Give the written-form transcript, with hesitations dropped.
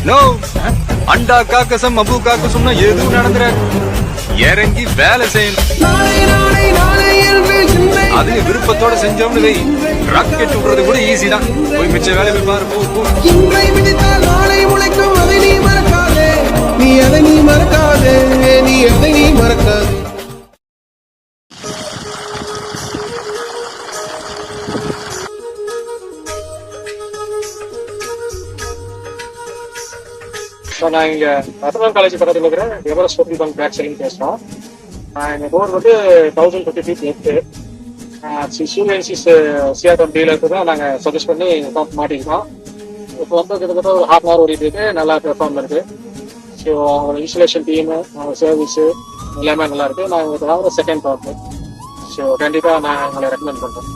No அண்டா காக்கசம் அபு காக்கசம்னா எதுவும் நடந்துறாரு. இறங்கி வேலை செய்யணும். அது விருப்பத்தோட செஞ்சோம்னு வை, ராக்கெட் விடுறது கூட ஈஸி தான். போய் மிச்ச வேலை போய் பாரு. போ நாளை முளைக்கும், அதை நீ மறக்காதே, நீ அதை நீ மறக்காதே, நீ அதை நீ மறக்காதே. ஸோ நான் இங்கே ரத்னம் காலேஜ் பக்கத்தில் இருக்கிற எவரெஸ்ட் பெட்ரோல் பங்க் பேக் சைடிங் பேசுகிறோம். எங்கள் போர் வந்து 1050 ஃபீட் லெஃப்ட்டு. ஸ்டூடெண்ட்ஸிஸ் சிஆர்எம் டீலருக்கு தான் நாங்கள் சஜஸ்ட் பண்ணி மாட்டிக்கிட்டோம். இப்போ வந்து கிட்டத்தட்ட ஒரு ½ hour ஓடிட்டு இருக்கு. நல்லா பெர்ஃபார்ம் இருக்குது. ஸோ அவங்களோட இன்ஸ்டலேஷன் டீமு, அவங்க சர்வீஸு எல்லாமே நல்லா இருக்குது. நான் உங்களுக்கு செகண்ட் பார்ப்பேன். ஸோ கண்டிப்பாக நான் உங்களை ரெக்கமெண்ட் பண்ணுறேன்.